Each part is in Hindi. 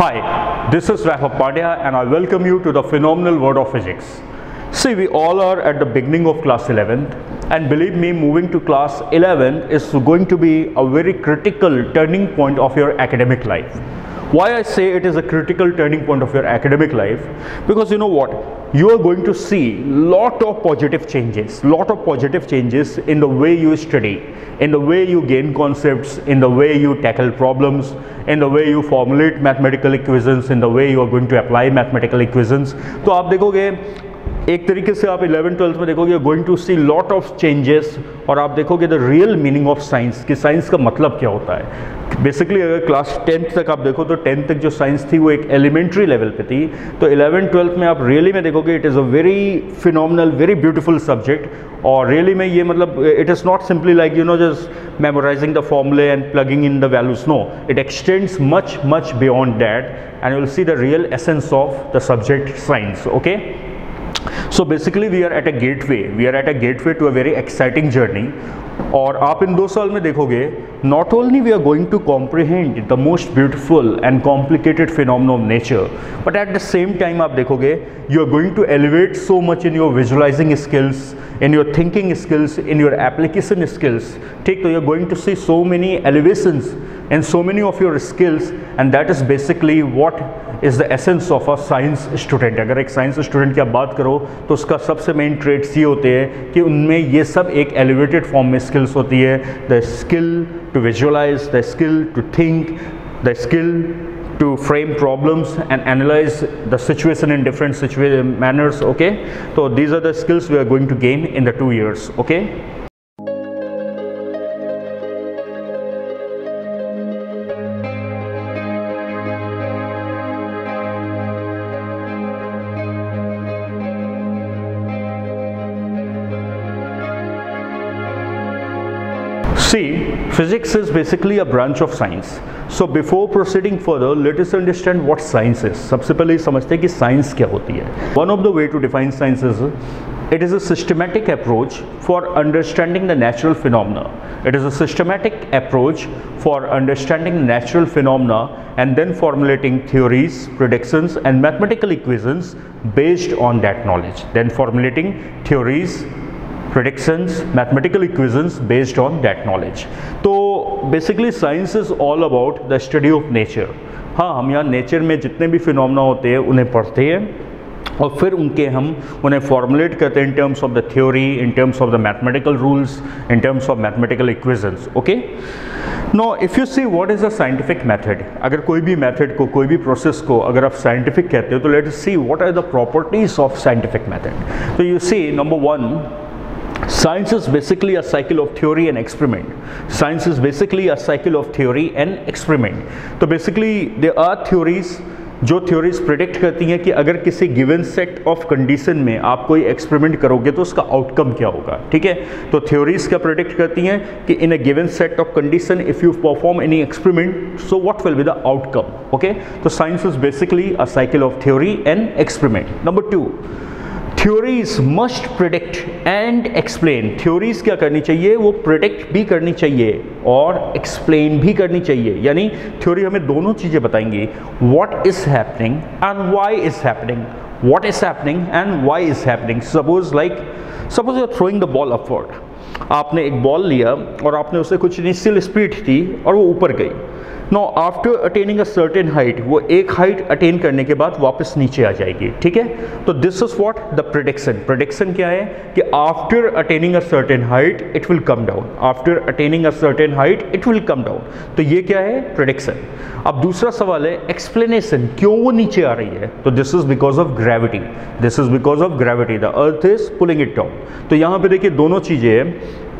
Hi, this is Raghav Pandya and I welcome you to the phenomenal world of physics. See, we all are at the beginning of class 11th, and believe me, moving to class 11 is going to be a very critical turning point of your academic life. Why I say it is a critical turning point of your academic life? Because you know what? You are going to see lot of positive changes in the way you study, in the way you gain concepts, in the way you tackle problems, in the way you formulate mathematical equations, in the way you are going to apply mathematical equations. तो आप देखोगे एक तरीके से आप 11th-12th में देखोगे going to see lot of changes, और आप देखोगे the real meaning of science कि साइंस का मतलब क्या होता है। बेसिकली अगर क्लास 10th तक आप देखो तो 10th तक जो साइंस थी वो एक एलिमेंट्री लेवल पे थी, तो 11th-12th में आप रियली में देखोगे it is a very phenomenal, very beautiful subject. और रियली में ये मतलब it is not simply like you know just memorizing the formulae and plugging in the values. No, it extends much beyond that, and you will see the real essence of the subject science. Okay, so basically we are at a gateway to a very exciting journey. और आप इन 2 साल में देखोगे not only we are going to comprehend the most beautiful and complicated phenomena of nature, but at the same time आप देखोगे you are going to elevate so much in your visualizing skills, in your thinking skills, in your application skills. ठीक, तो you are going to see so many elevations and so many of your skills, and that is basically what is the essence of a science student. अगर एक साइंस स्टूडेंट की आप बात करो तो उसका सबसे मेन ट्रेड्स ये होते हैं कि उनमें ये सब एक एलिवेटेड फॉर्म में स्किल्स होती है। The skill to visualise, the skill to think, the skill to frame problems and analyze the situation in different manners. Okay, so these are the skills we are going to gain in the 2 years. Okay. See, physics is basically a branch of science. So before proceeding further, let us understand what science is. सबसे पहले समझते हैं कि साइंस क्या होती है. One of the way to define science is it is a systematic approach for understanding the natural phenomena. It is a systematic approach for understanding natural phenomena and then formulating theories, predictions and mathematical equations based on that knowledge. Then formulating theories, predictions, mathematical equations based on that knowledge. तो basically science is all about the study of nature. हाँ, हम यहाँ नेचर में जितने भी फिनोमेना होते हैं उन्हें पढ़ते हैं और फिर हम उन्हें फॉर्मुलेट करते हैं in terms of the theory, in terms of the mathematical rules, in terms of mathematical equations. Okay? Now if you see what is a scientific method, अगर कोई भी मेथड को, कोई भी प्रोसेस को अगर आप साइंटिफिक कहते हो तो let us see what are the properties of scientific method. तो you see, number 1, science is basically a cycle of theory and experiment. Science is basically a cycle of theory and experiment. तो basically there are theories जो theories predict करती हैं कि अगर किसी given set of condition में आप कोई experiment करोगे तो उसका outcome क्या होगा. ठीक है, तो theories क्या predict करती हैं कि in a given set of condition if you perform any experiment, so what will be the outcome. Okay, तो science is basically a cycle of theory and experiment. Number 2, theories must predict and explain. Theories क्या करनी चाहिए, वो प्रिडिक्ट भी करनी चाहिए और एक्सप्लेन भी करनी चाहिए. यानी थ्योरी हमें दोनों चीज़ें बताएंगी, what is happening and why is happening. What is happening and why is happening. Suppose you are throwing the ball upward. आपने एक बॉल लिया और आपने उसे कुछ इनिशियल स्पीड दी और वो ऊपर गई. Know after attaining a certain height, वो एक हाइट अटेन करने के बाद वापस नीचे आ जाएगी. ठीक है, तो this is what the prediction. Prediction क्या है कि after attaining a certain height it will come down. After attaining a certain height it will come down. तो ये क्या है, प्रेडिक्शन. अब दूसरा सवाल है एक्सप्लेनेशन, क्यों वो नीचे आ रही है. तो this is because of gravity. This is because of gravity. The earth is pulling it down. तो यहाँ पे देखिए दोनों चीजें हैं,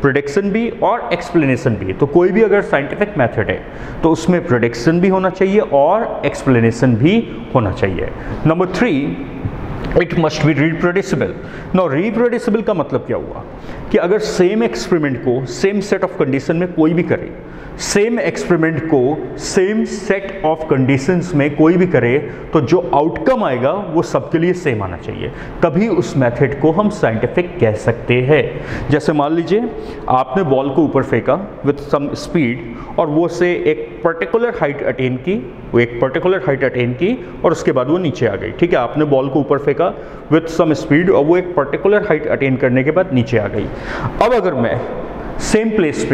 प्रेडिक्शन भी और एक्सप्लेनेशन भी. तो कोई भी अगर साइंटिफिक मेथड है तो उसमें प्रेडिक्शन भी होना चाहिए और एक्सप्लेनेशन भी होना चाहिए. Number 3, it must be reproducible. No reproducible का मतलब क्या हुआ कि अगर सेम एक्सपेरिमेंट को सेम सेट ऑफ कंडीशन में कोई भी करे, सेम एक्सपेरिमेंट को सेम सेट ऑफ कंडीशंस में कोई भी करे, तो जो आउटकम आएगा वो सबके लिए सेम आना चाहिए, तभी उस मेथड को हम साइंटिफिक कह सकते हैं। जैसे मान लीजिए आपने बॉल को ऊपर फेंका विथ सम स्पीड और वो से एक पर्टिकुलर हाइट अटेन की, वो एक पर्टिकुलर हाइट अटेन की और उसके बाद वो नीचे आ गई। ठीक है, आपने बॉल को ऊपर फेंका विथ सम स्पीड और वो एक पर्टिकुलर हाइट अटेन करने के बाद नीचे आ गई। अब अगर मैं सेम प्लेस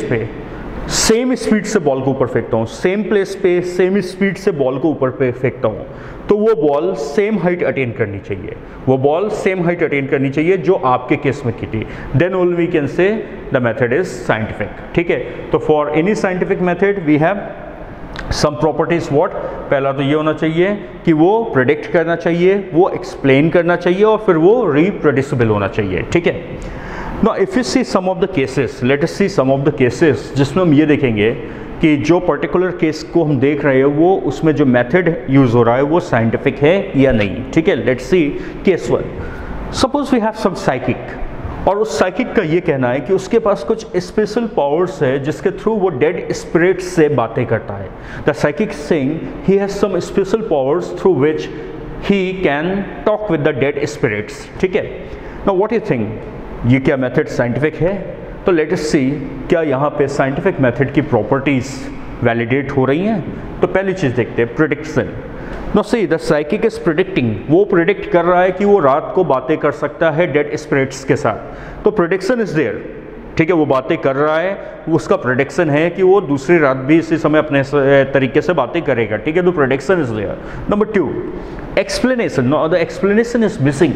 पे सेम स्पीड से बॉल को ऊपर फेंकता हूँ, सेम प्लेस पे सेम स्पीड से बॉल को ऊपर पे फेंकता हूँ, तो वो बॉल सेम हाइट अटेन करनी चाहिए, वो बॉल सेम हाइट अटेन करनी चाहिए जो आपके केस में की थी। Then only we can say the method is scientific. ठीक है, तो for any scientific method we have some properties what, पहला तो ये होना चाहिए कि वो प्रेडिक्ट करना चाहिए, वो एक्सप्लेन करना चाहिए और फिर वो रिप्रोड्यूसिबल होना चाहिए। ठीक है, Now if you see some of the cases, let us see some of the cases जिसमें हम ये देखेंगे कि जो पर्टिकुलर केस को हम देख रहे हैं वो उसमें जो मेथड यूज़ हो रहा है वो साइंटिफिक है या नहीं। ठीक है, let's see case 1। Suppose we have some psychic और उस साइकिक का ये कहना है कि उसके पास कुछ स्पेशल पावर्स है जिसके थ्रू वो डेड स्पिरिट्स से बातें करता है। The psychic saying he has some special powers through which he can talk with the dead spirits. ठीक है, नाउ व्हाट यू थिंक, ये क्या मेथड साइंटिफिक है? तो लेट अस सी क्या यहाँ पे साइंटिफिक मेथड की प्रॉपर्टीज वैलिडेट हो रही हैं। तो पहली चीज़ देखते हैं, prediction. No see the psychic is predicting, वो प्रिडिक्ट कर रहा है कि वो रात को बातें कर सकता है डेड स्पिरिट्स के साथ, तो प्रिडिक्शन इज देयर। ठीक है, वो बातें कर रहा है, उसका प्रिडिक्शन है कि वो दूसरी रात भी इसी समय अपने तरीके से बातें करेगा। ठीक है, तो prediction is there. Number 2, explanation. No, the explanation is missing,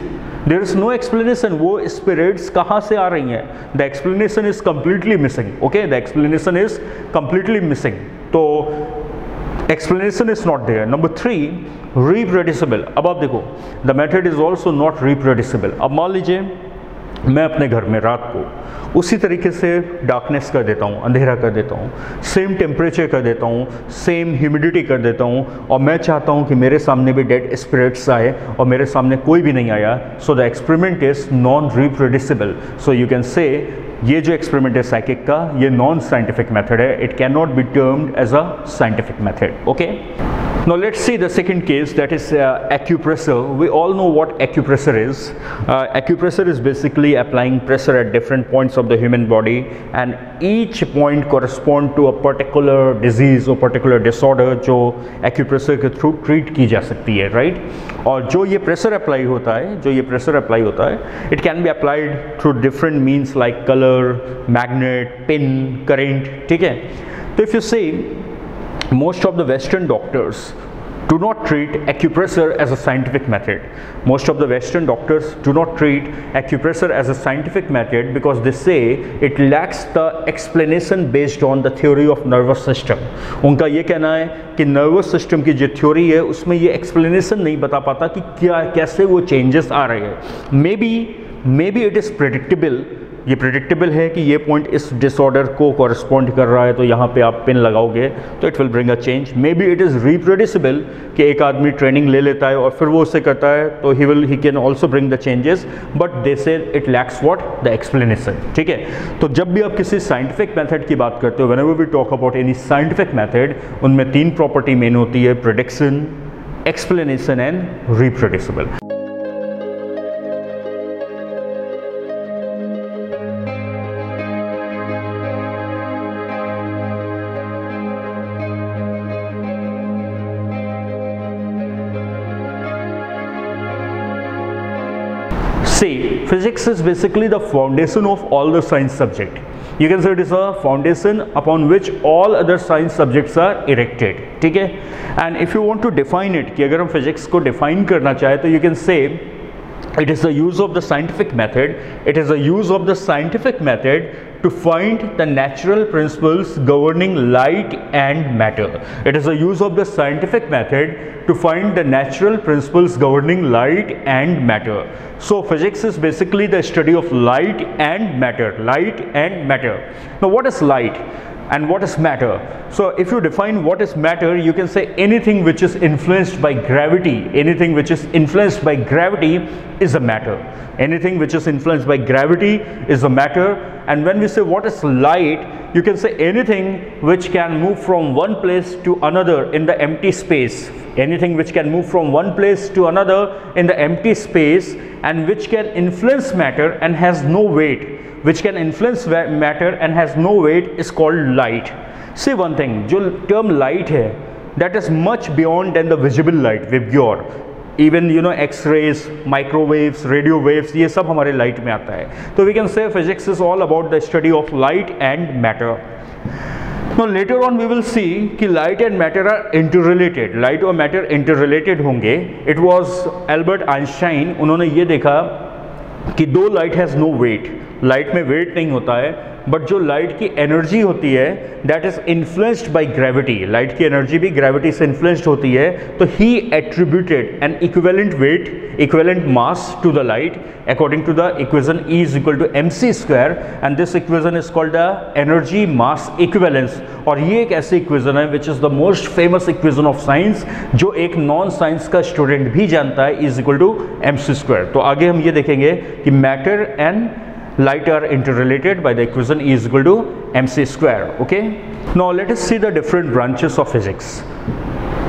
there is no explanation, वो स्पिरिट्स कहाँ से आ रही हैं, the explanation is completely missing. Okay, the explanation is completely missing, तो explanation is not there. Number 3, reproducible. अब आप देखो, the method is also not reproducible. अब मान लीजिए मैं अपने घर में रात को उसी तरीके से डार्कनेस कर देता हूँ, अंधेरा कर देता हूँ, सेम टेम्परेचर कर देता हूँ, सेम ह्यूमिडिटी कर देता हूँ, और मैं चाहता हूँ कि मेरे सामने भी डेड स्पिरिट्स आए और मेरे सामने कोई भी नहीं आया। So the experiment is non reproducible. So you can say ये जो एक्सपेरिमेंट है साइकिक का, ये नॉन साइंटिफिक मेथड है, it can not be termed as a scientific method. Okay, now let's see the second case, that is acupressure. We all know what acupressure is. Acupressure is basically applying pressure at different points of the human body, and each point correspond to a particular disease or particular disorder जो acupressure के थ्रू ट्रीट की जा सकती है, राइट? और जो ये प्रेशर अप्लाई होता है, it can be applied through different means like color, magnet, pin, current. ठीक है, तो if you see most of the Western doctors do not treat acupressure as a scientific method. Most of the Western doctors do not treat acupressure as a scientific method because they say it lacks the explanation based on the theory of nervous system. उनका ये कहना है कि nervous system की जो theory है उसमें ये explanation नहीं बता पाता कि क्या कैसे वो changes आ रहे हैं। Maybe it is predictable, ये प्रिडिक्टेबल है कि ये पॉइंट इस डिसऑर्डर को कॉरस्पॉन्ड कर रहा है, तो यहाँ पे आप पिन लगाओगे तो it will bring a change. May be it is reproducible कि एक आदमी ट्रेनिंग ले लेता है और फिर वो उससे करता है, तो he can also bring the changes, but they say it lacks what, the explanation. ठीक है, तो जब भी आप किसी साइंटिफिक मेथड की बात करते हो, whenever we talk about any scientific method, उनमें 3 प्रॉपर्टी मेन होती है, prediction, explanation and reproducible. See, physics is basically the foundation of all the science subject. You can say it is a foundation upon which all other science subjects are erected. ठीक है, and if you want to define it, कि अगर हम physics को define करना चाहे तो you can say it is the use of the scientific method. It is the use of the scientific method to find the natural principles governing light and matter. It is the use of the scientific method to find the natural principles governing light and matter. So physics is basically the study of light and matter. Light and matter. Now what is light? And what is matter? So if you define what is matter, you can say anything which is influenced by gravity. Anything which is influenced by gravity is a matter. Anything which is influenced by gravity is a matter. And when we say what is light, you can say anything which can move from one place to another in the empty space. Anything which can move from one place to another in the empty space and which can influence matter and has no weight. Which can influence matter and has no weight is called light. See one thing, जो term light है, that is much beyond than the visible light, Vibgyor. Even you know X-rays, microwaves, radio waves, ये सब हमारे light में आता है. तो we can say physics is all about the study of light and matter. Now later on we will see कि light and matter are interrelated. Light और matter interrelated होंगे. It was Albert Einstein, उन्होंने ये देखा कि दो light has no weight. Light में वेट नहीं होता है, बट जो लाइट की एनर्जी होती है that is influenced by gravity. Light की एनर्जी भी ग्रेविटी से इन्फ्लुएंस्ड होती है. तो he attributed an equivalent weight, equivalent mass to the light according to the equation E is equal to mc square, and this equation is called the energy mass equivalence. और ये एक ऐसी इक्वेशन है which is the most famous equation of science, जो एक नॉन साइंस का स्टूडेंट भी जानता है, is equal to mc square. तो आगे हम ये देखेंगे कि matter and light are interrelated by the equation E is equal to mc square. Okay, now let us see the different branches of physics.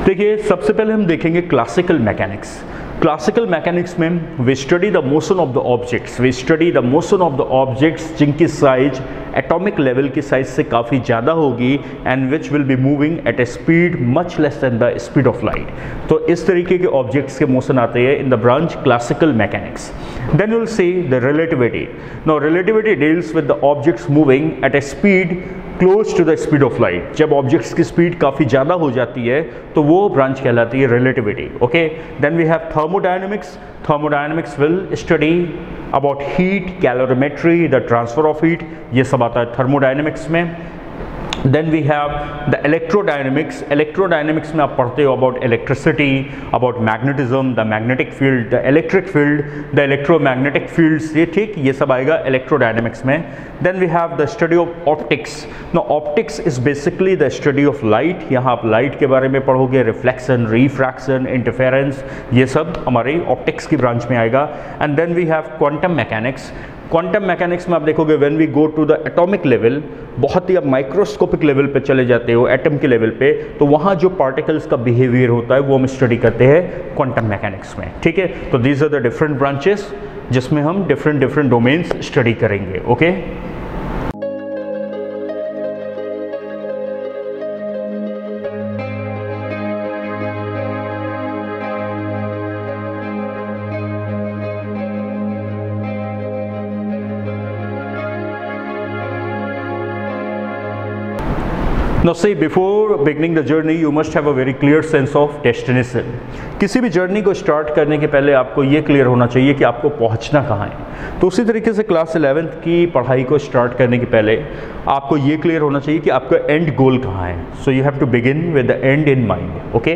देखिए सबसे पहले हम देखेंगे क्लासिकल मैकेनिक्स. क्लासिकल मैकेनिक्स में we study the motion of the objects. We study the motion of the objects जिनकी साइज एटॉमिक लेवल की साइज से काफ़ी ज़्यादा होगी and which will be moving at a speed much less than the speed of light. तो इस तरीके के ऑब्जेक्ट्स के मोशन आते हैं in the branch classical mechanics. Then will see the relativity. Now relativity deals with the objects moving at a speed close to the speed of light. जब ऑब्जेक्ट्स की स्पीड काफ़ी ज़्यादा हो जाती है तो वो ब्रांच कहलाती है relativity. Okay, then we have thermodynamics. Thermodynamics will study about heat, calorimetry, the transfer of heat, ये सब आता है thermodynamics में. Then we have the electrodynamics. Electrodynamics में आप पढ़ते हो about electricity, about magnetism, the magnetic field, the electric field, the electromagnetic fields. ये ठीक, ये सब आएगा electrodynamics में. Then we have the study of optics. Now optics is basically the study of light. यहाँ आप light के बारे में पढ़ोगे, reflection, refraction, interference, ये सब हमारी optics की branch में आएगा. And then we have quantum mechanics. Quantum mechanics में आप देखोगे when we go to the atomic level, बहुत ही आप माइक्रोस्कोपिक लेवल पे चले जाते हो, एटम के लेवल पे, तो वहाँ जो पार्टिकल्स का बिहेवियर होता है वो हम स्टडी करते हैं क्वांटम मैकेनिक्स में. ठीक है, तो these are the different branches जिसमें हम डिफरेंट डोमेन्स स्टडी करेंगे. Okay, Now see, before beginning the journey, you must have a very clear sense of destination. किसी भी जर्नी को स्टार्ट करने के पहले आपको ये क्लियर होना चाहिए कि आपको पहुंचना कहाँ है. तो उसी तरीके से क्लास 11th की पढ़ाई को स्टार्ट करने के पहले आपको ये क्लियर होना चाहिए कि आपका एंड गोल कहाँ है. So you have to begin with the end in mind. Okay,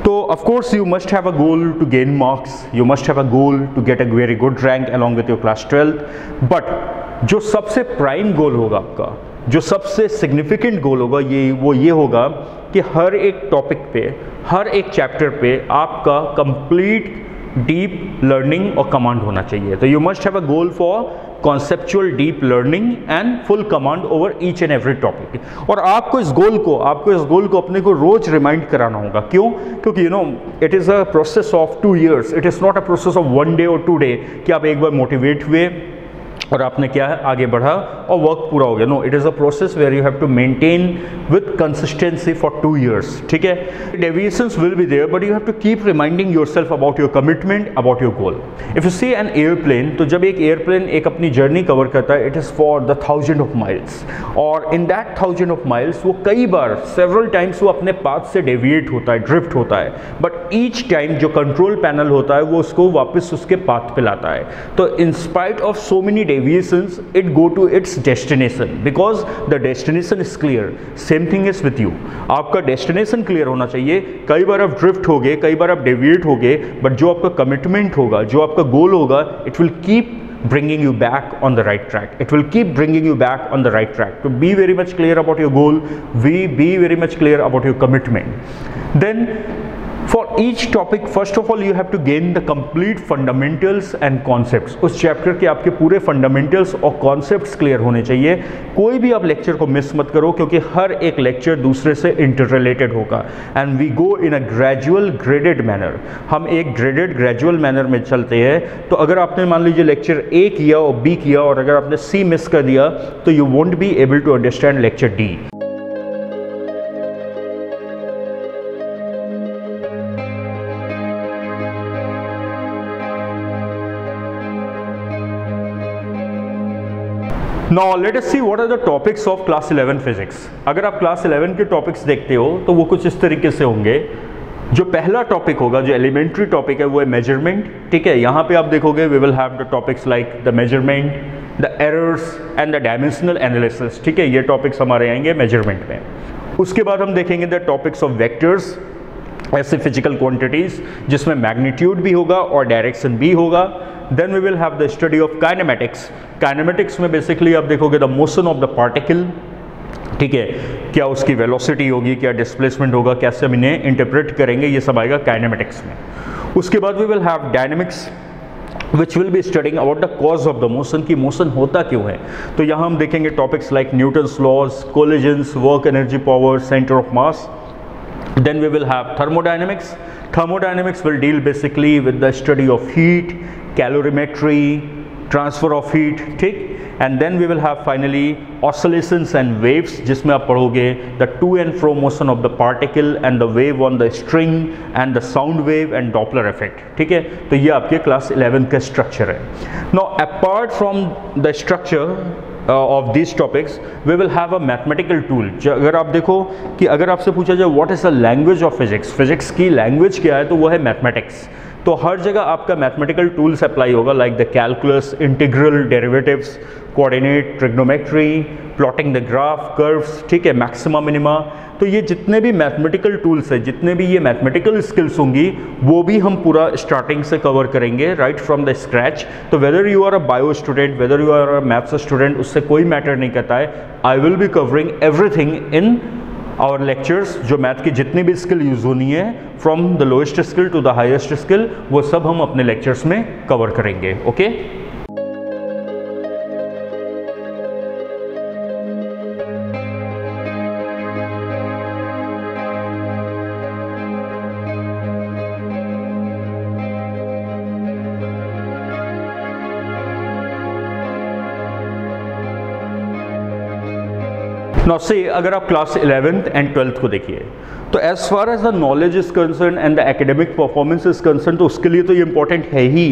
तो of course you must have a goal to gain marks, you must have a goal to get a very good rank along with your class 12th. But जो सबसे प्राइम गोल होगा आपका, जो सबसे सिग्निफिकेंट गोल होगा, ये होगा कि हर एक टॉपिक पे, हर एक चैप्टर पे आपका कंप्लीट डीप लर्निंग और कमांड होना चाहिए. तो you must have a goal for conceptual deep learning and full command over each and every topic. और आपको इस गोल को अपने को रोज रिमाइंड कराना होगा. क्यों? क्योंकि you know it is a process of 2 years. It is not a process of 1 day और 2 day कि आप एक बार मोटिवेट हुए और आपने क्या है आगे बढ़ा और वर्क पूरा हो गया. No, it is a process where you have to maintain with consistency for 2 years. ठीक है, deviations will be there, but you have to keep reminding yourself about your commitment, about your goal. If you see an airplane, तो जब एक एयरप्लेन एक अपनी जर्नी कवर करता है, it is for the 1000 of miles, और इन दैट 1000 of miles वो कई बार सेवरल टाइम्स वो अपने पाथ से डेविएट होता है, ड्रिफ्ट होता है, बट ईच टाइम जो कंट्रोल पैनल होता है वो उसको वापस उसके पाथ पे लाता है. तो in spite of so many deviations, it go to its destination because the destination is clear. Same thing is with you. आपका डेस्टिनेशन क्लियर होना चाहिए. कई बार आप ड्रिफ्ट होगे, कई बार आप डेविएट होगे, बट जो आपका कमिटमेंट होगा, जो आपका गोल होगा, it will keep bringing you back on the right track. It will keep bringing you back on the right track. To be very much clear about your goal, be very much clear about your commitment. Then for each topic, first of all, you have to gain the complete fundamentals and concepts. उस चैप्टर के आपके पूरे फंडामेंटल्स और कॉन्सेप्ट्स क्लियर होने चाहिए. कोई भी आप लेक्चर को मिस मत करो, क्योंकि हर एक लेक्चर दूसरे से इंटर रिलेटेड होगा. And we go in a gradual graded manner. हम एक ग्रेजुअल मैनर में चलते हैं. तो अगर आपने मान लीजिए लेक्चर ए किया और बी किया, और अगर आपने सी मिस कर दिया, तो you won't be able to understand lecture D. Now let us see what are the topics of class 11 physics. अगर आप क्लास 11 के टॉपिक्स देखते हो तो वो कुछ इस तरीके से होंगे. जो पहला टॉपिक होगा, जो एलिमेंट्री टॉपिक है, वो है मेजरमेंट. ठीक है, यहाँ पे आप देखोगे we will have the topics like the measurement, the errors and the dimensional analysis. ठीक है, ये टॉपिक्स हमारे आएंगे मेजरमेंट में. उसके बाद हम देखेंगे द टॉपिक्स ऑफ वेक्टर्स, ऐसे फिजिकल क्वांटिटीज जिसमें मैग्नीट्यूड भी होगा और डायरेक्शन भी होगा. Then we will have the study of kinematics. Kinematics में बेसिकली आप देखोगे the motion of the particle. ठीक है, क्या उसकी वेलोसिटी होगी, क्या डिस्प्लेसमेंट होगा, कैसे हम इन्हें इंटरप्रेट करेंगे, ये सब आएगा काइनेमेटिक्स में. उसके बाद we will have dynamics, which will be studying about the cause of the motion, कि मोशन होता क्यों है. तो यहाँ हम देखेंगे topics like Newton's laws, collisions, work energy power, centre of mass. Then we will have thermodynamics. Thermodynamics will deal basically with the study of heat, calorimetry, transfer of heat. ठीक. And then we will have finally oscillations and waves, जिसमें आप पढ़ोगे the to and fro motion of the particle and the wave on the string and the sound wave and Doppler effect. ठीक है, तो ये आपके क्लास 11 का स्ट्रक्चर है. Now apart from the structure of these topics, we will have a mathematical tool. अगर आप देखो कि अगर आपसे पूछा जाए what is the language of physics, physics की लैंग्वेज क्या है, तो वो है मैथमेटिक्स. तो हर जगह आपका मैथमेटिकल टूल्स अप्लाई होगा, like the calculus, integral, derivatives, coordinate, trigonometry, plotting the graph, curves. ठीक है, मैक्सिमा, मिनिमा. तो ये जितने भी मैथमेटिकल टूल्स हैं, जितने भी ये मैथमेटिकल स्किल्स होंगी, वो भी हम पूरा स्टार्टिंग से कवर करेंगे, राइट फ्रॉम द स्क्रैच. तो whether you are a bio student, whether you are a maths student, उससे कोई मैटर नहीं करता है. I will be covering everything in our lectures. जो मैथ की जितनी भी स्किल यूज़ होनी है, from the lowest skill to the highest skill, वो सब हम अपने लेक्चर्स में कवर करेंगे. ओके. Now say अगर आप क्लास 11th एंड 12th को देखिए, तो as far as the knowledge is concern and the academic performance is concern, तो उसके लिए तो ये इंपॉर्टेंट है ही.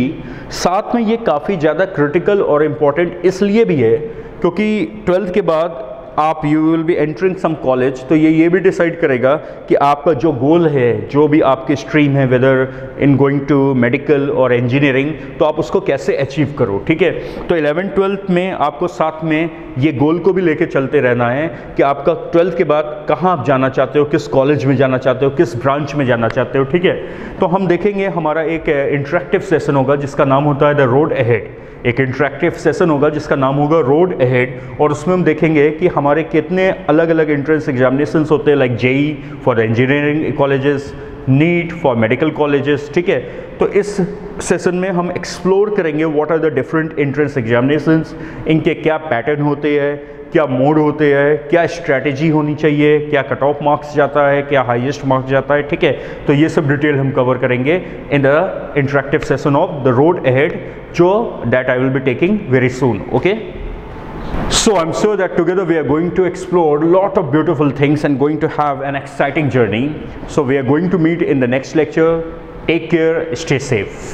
साथ में ये काफ़ी ज़्यादा क्रिटिकल और इम्पॉर्टेंट इसलिए भी है क्योंकि 12th के बाद आप you will be entering some college. तो ये भी डिसाइड करेगा कि आपका जो गोल है, जो भी आपकी स्ट्रीम है, whether in going to medical और इंजीनियरिंग, तो आप उसको कैसे अचीव करो. ठीक है, तो 11th 12th में आपको साथ में ये गोल को भी लेके चलते रहना है कि आपका 12th के बाद कहाँ आप जाना चाहते हो, किस कॉलेज में जाना चाहते हो, किस ब्रांच में जाना चाहते हो. ठीक है, तो हम देखेंगे हमारा एक इंटरेक्टिव सेशन होगा जिसका नाम होता है द रोड अहेड. एक इंटरेक्टिव सेशन होगा जिसका नाम होगा रोड अहेड, और उसमें हम देखेंगे कि हमारे कितने अलग अलग एंट्रेंस एग्जामिनेशंस होते हैं, like JEE for engineering colleges, NEET for medical colleges. ठीक है, तो इस सेशन में हम एक्सप्लोर करेंगे what are the different entrance examinations, इनके क्या पैटर्न होते हैं, क्या मोड होते हैं, क्या स्ट्रैटेजी होनी चाहिए, क्या कट ऑफ मार्क्स जाता है, क्या हाईएस्ट मार्क्स जाता है. ठीक है, तो ये सब डिटेल हम कवर करेंगे in the interactive session of the road ahead, जो that I will be taking very soon. Okay, so I'm sure that together we are going to explore a lot of beautiful things and going to have an exciting journey. So we are going to meet in the next lecture. Take care, stay safe.